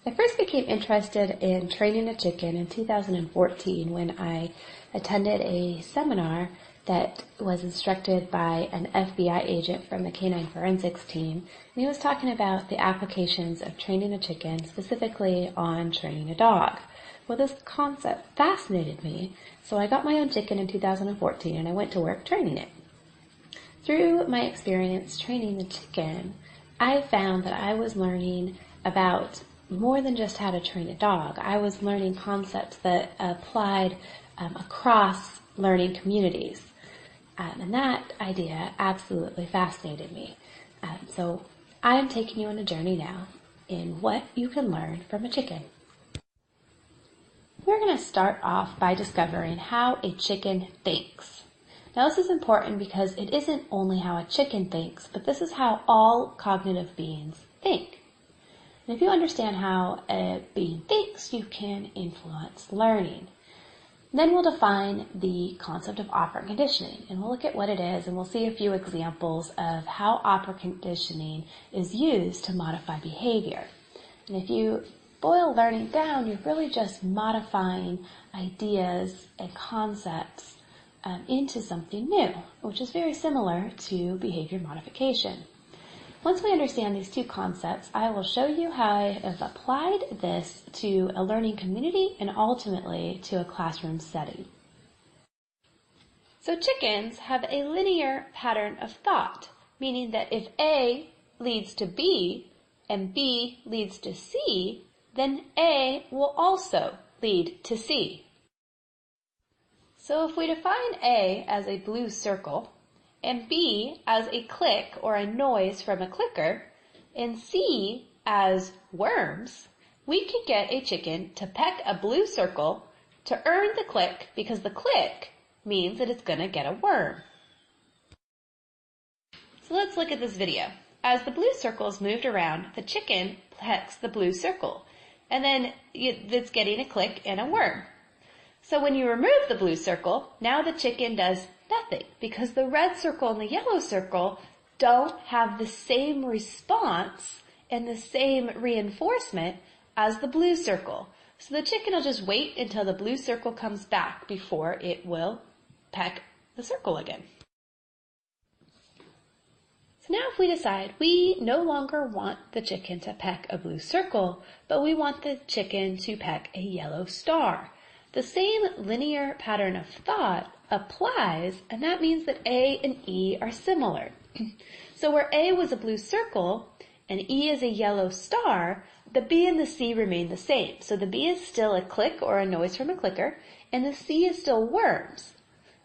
I first became interested in training a chicken in 2014 when I attended a seminar that was instructed by an FBI agent from the canine forensics team. And he was talking about the applications of training a chicken, specifically on training a dog. Well, this concept fascinated me, so I got my own chicken in 2014 and I went to work training it. Through my experience training the chicken, I found that I was learning about more than just how to train a dog. I was learning concepts that applied across learning communities. And that idea absolutely fascinated me. So I'm taking you on a journey now in what you can learn from a chicken. We're going to start off by discovering how a chicken thinks. Now this is important because it isn't only how a chicken thinks, but this is how all cognitive beings think. And if you understand how a being thinks, you can influence learning. Then we'll define the concept of operant conditioning, and we'll look at what it is, and we'll see a few examples of how operant conditioning is used to modify behavior. And if you boil learning down, you're really just modifying ideas and concepts into something new, which is very similar to behavior modification. Once we understand these two concepts, I will show you how I have applied this to a learning community and ultimately to a classroom setting. So chickens have a linear pattern of thought, meaning that if A leads to B and B leads to C, then A will also lead to C. So if we define A as a blue circle, and B as a click or a noise from a clicker, and C as worms, we can get a chicken to peck a blue circle to earn the click, because the click means that it's going to get a worm. So let's look at this video. As the blue circle is moved around, the chicken pecks the blue circle, and then it's getting a click and a worm. So when you remove the blue circle, now the chicken does nothing, because the red circle and the yellow circle don't have the same response and the same reinforcement as the blue circle. So the chicken will just wait until the blue circle comes back before it will peck the circle again. So now if we decide we no longer want the chicken to peck a blue circle, but we want the chicken to peck a yellow star, the same linear pattern of thought applies, and that means that A and E are similar. So where A was a blue circle and E is a yellow star, the B and the C remain the same. So the B is still a click or a noise from a clicker, and the C is still worms.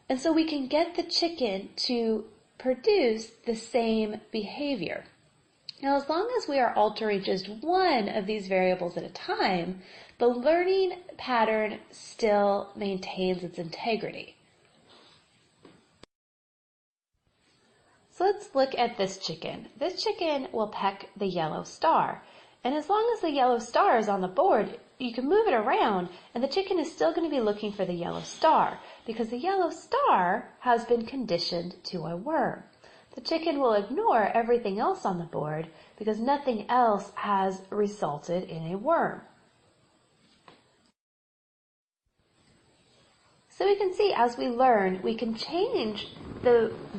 And so we can get the chicken to produce the same behavior. Now, as long as we are altering just one of these variables at a time, the learning pattern still maintains its integrity. So let's look at this chicken. This chicken will peck the yellow star. And as long as the yellow star is on the board, you can move it around and the chicken is still going to be looking for the yellow star, because the yellow star has been conditioned to a worm. The chicken will ignore everything else on the board because nothing else has resulted in a worm. So we can see as we learn, we can change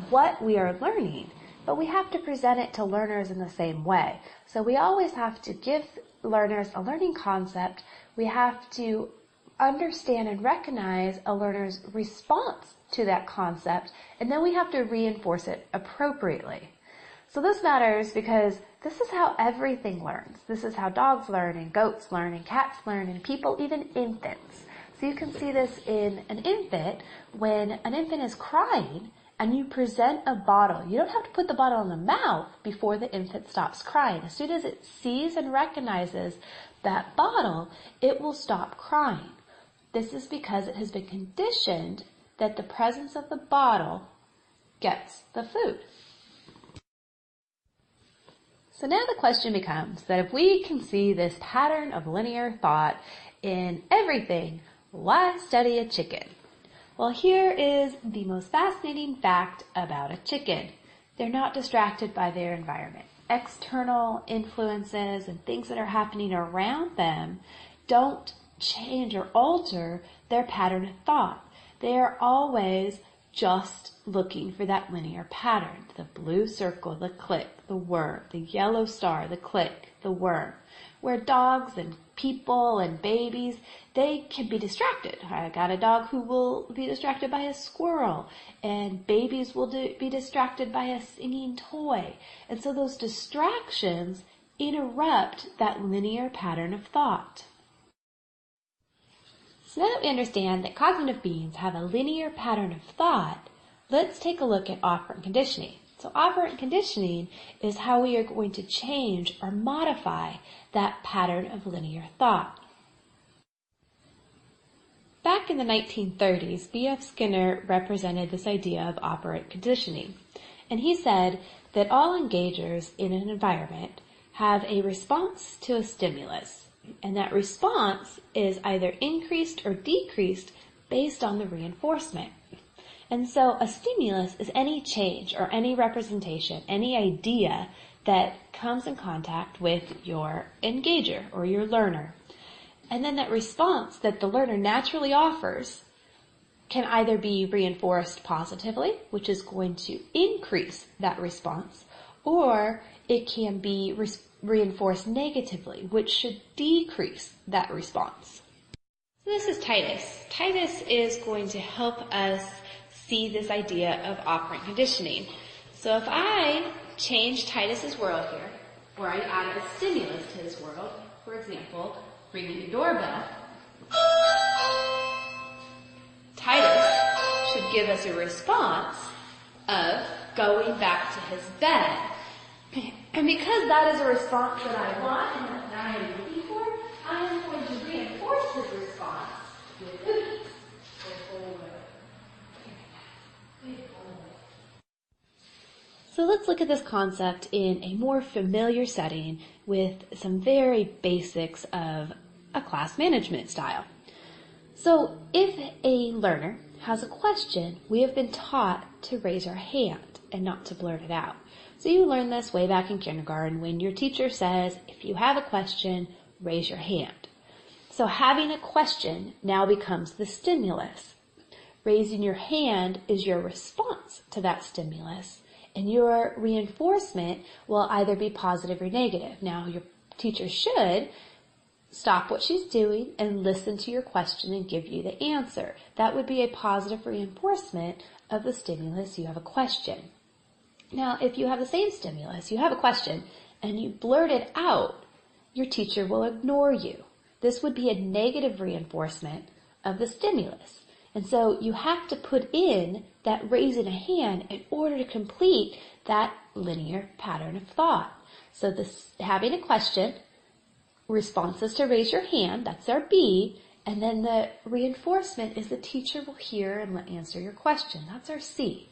what we are learning, but we have to present it to learners in the same way. So we always have to give learners a learning concept. We have to understand and recognize a learner's response to that concept, and then we have to reinforce it appropriately. So this matters because this is how everything learns. This is how dogs learn, and goats learn, and cats learn, and people, even infants. So you can see this in an infant. When an infant is crying and you present a bottle, you don't have to put the bottle in the mouth before the infant stops crying. As soon as it sees and recognizes that bottle, it will stop crying. This is because it has been conditioned that the presence of the bottle gets the food. So now the question becomes that if we can see this pattern of linear thought in everything, why study a chicken? Well, here is the most fascinating fact about a chicken. They're not distracted by their environment. external influences and things that are happening around them don't change or alter their pattern of thought. They are always just looking for that linear pattern. The blue circle, the click, the worm, the yellow star, the click, the worm. Where dogs and people and babies, they can be distracted. I got a dog who will be distracted by a squirrel, and babies will be distracted by a singing toy. And so those distractions interrupt that linear pattern of thought. So now that we understand that cognitive beings have a linear pattern of thought, let's take a look at operant conditioning. So operant conditioning is how we are going to change or modify that pattern of linear thought. Back in the 1930s, B.F. Skinner represented this idea of operant conditioning. And he said that all engagers in an environment have a response to a stimulus. And that response is either increased or decreased based on the reinforcement. And so a stimulus is any change or any representation, any idea that comes in contact with your engager or your learner. And then that response that the learner naturally offers can either be reinforced positively, which is going to increase that response, or it can be reinforced negatively, which should decrease that response. So this is Titus. Titus is going to help us see this idea of operant conditioning. So if I change Titus's world here, or I add a stimulus to his world, for example, ringing the doorbell, Titus should give us a response of going back to his bed. And because that is a response that I want and that I am looking for, I am going to reinforce his response with cookies. So let's look at this concept in a more familiar setting with some very basics of a class management style. So if a learner has a question, we have been taught to raise our hand and not to blurt it out. So you learned this way back in kindergarten when your teacher says, if you have a question, raise your hand. So having a question now becomes the stimulus. Raising your hand is your response to that stimulus, and your reinforcement will either be positive or negative. Now, your teacher should stop what she's doing and listen to your question and give you the answer. That would be a positive reinforcement of the stimulus. You have a question. Now, if you have the same stimulus, you have a question, and you blurt it out, your teacher will ignore you. This would be a negative reinforcement of the stimulus. And so you have to put in that raising a hand in order to complete that linear pattern of thought. So this having a question, responses to raise your hand, that's our B, and then the reinforcement is the teacher will hear and answer your question. That's our C.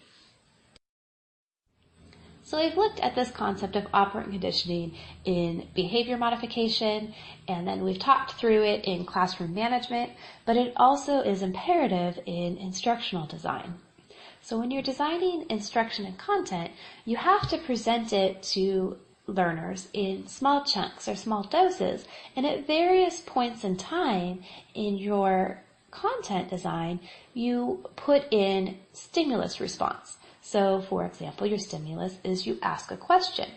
So we've looked at this concept of operant conditioning in behavior modification, and then we've talked through it in classroom management, but it also is imperative in instructional design. So when you're designing instruction and content, you have to present it to learners in small chunks or small doses, and at various points in time in your content design, you put in stimulus response. So, for example, your stimulus is you ask a question.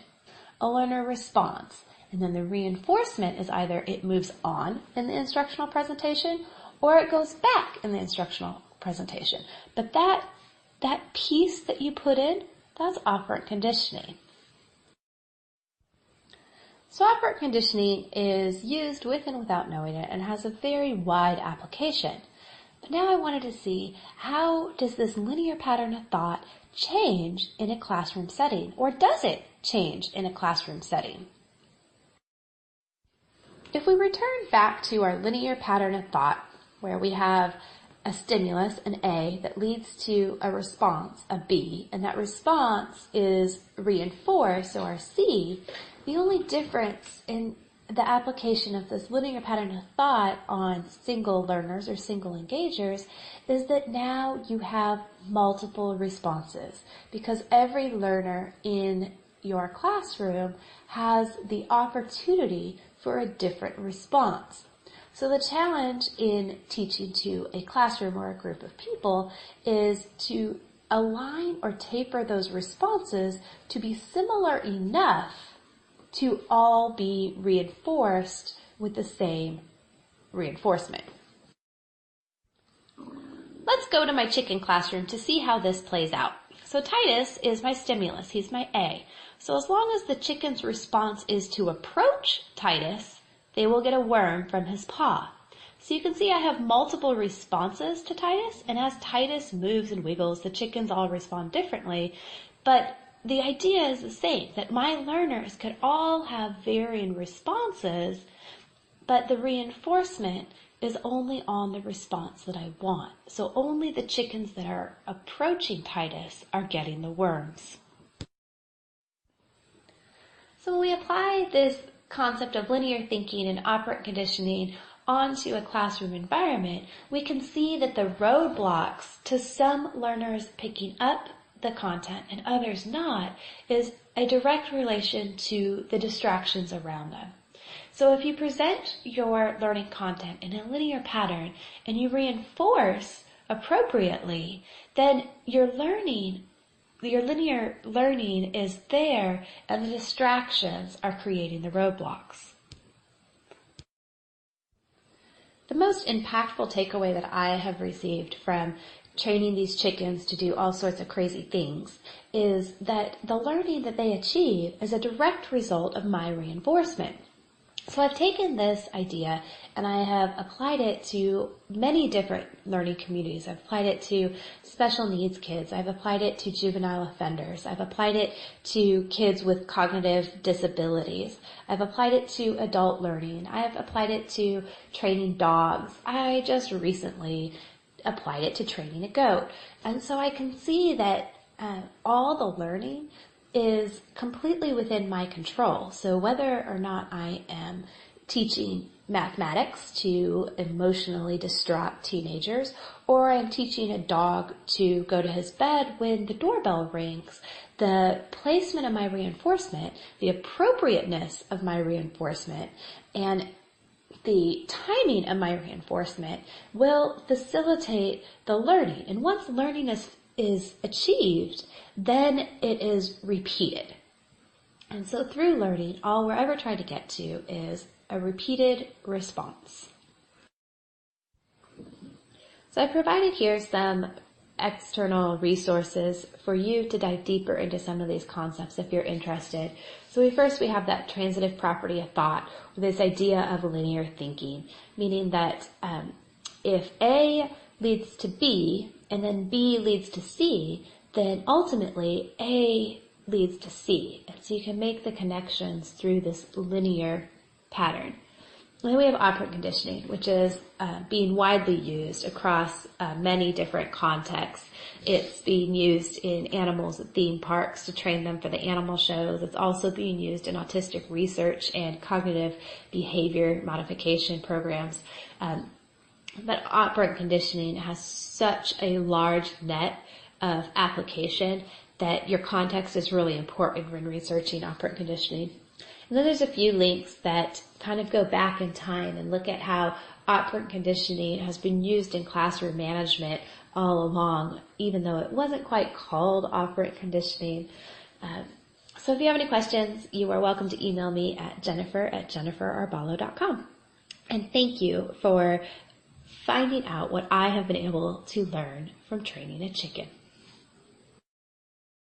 A learner responds. And then the reinforcement is either it moves on in the instructional presentation or it goes back in the instructional presentation. But that piece that you put in, that's operant conditioning. So operant conditioning is used with and without knowing it and has a very wide application. But now I wanted to see, how does this linear pattern of thought change in a classroom setting? Or does it change in a classroom setting? If we return back to our linear pattern of thought, where we have a stimulus, an A, that leads to a response, a B, and that response is reinforced, so our C, the only difference in the application of this linear pattern of thought on single learners or single engagers is that now you have multiple responses, because every learner in your classroom has the opportunity for a different response. So the challenge in teaching to a classroom or a group of people is to align or taper those responses to be similar enough to all be reinforced with the same reinforcement. Let's go to my chicken classroom to see how this plays out. So Titus is my stimulus. He's my A. So as long as the chicken's response is to approach Titus, they will get a worm from his paw. So you can see I have multiple responses to Titus, and as Titus moves and wiggles, the chickens all respond differently. But the idea is the same, that my learners could all have varying responses, but the reinforcement is only on the response that I want. So only the chickens that are approaching Titus are getting the worms. So when we apply this concept of linear thinking and operant conditioning onto a classroom environment, we can see that the roadblocks to some learners picking up the content and others not is a direct relation to the distractions around them. So if you present your learning content in a linear pattern and you reinforce appropriately, then your linear learning is there and the distractions are creating the roadblocks. The most impactful takeaway that I have received from training these chickens to do all sorts of crazy things is that the learning that they achieve is a direct result of my reinforcement. So I've taken this idea and I have applied it to many different learning communities. I've applied it to special needs kids. I've applied it to juvenile offenders. I've applied it to kids with cognitive disabilities. I've applied it to adult learning. I have applied it to training dogs. I just recently applied it to training a goat. And so I can see that all the learning is completely within my control. So whether or not I am teaching mathematics to emotionally distraught teenagers, or I'm teaching a dog to go to his bed when the doorbell rings, the placement of my reinforcement, the appropriateness of my reinforcement, and the timing of my reinforcement will facilitate the learning. And once learning is achieved, then it is repeated. And so through learning, all we're ever trying to get to is a repeated response. So I provided here some external resources for you to dive deeper into some of these concepts if you're interested. So we have that transitive property of thought, this idea of linear thinking, meaning that if A leads to B and then B leads to C, then ultimately A leads to C. And so you can make the connections through this linear pattern. And then we have operant conditioning, which is being widely used across many different contexts. It's being used in animals at theme parks to train them for the animal shows. It's also being used in autistic research and cognitive behavior modification programs. But operant conditioning has such a large net of application that your context is really important when researching operant conditioning. And then there's a few links that kind of go back in time and look at how operant conditioning has been used in classroom management all along, even though it wasn't quite called operant conditioning. So if you have any questions, you are welcome to email me at jennifer@jenniferarbalo.com. And thank you for finding out what I have been able to learn from training a chicken.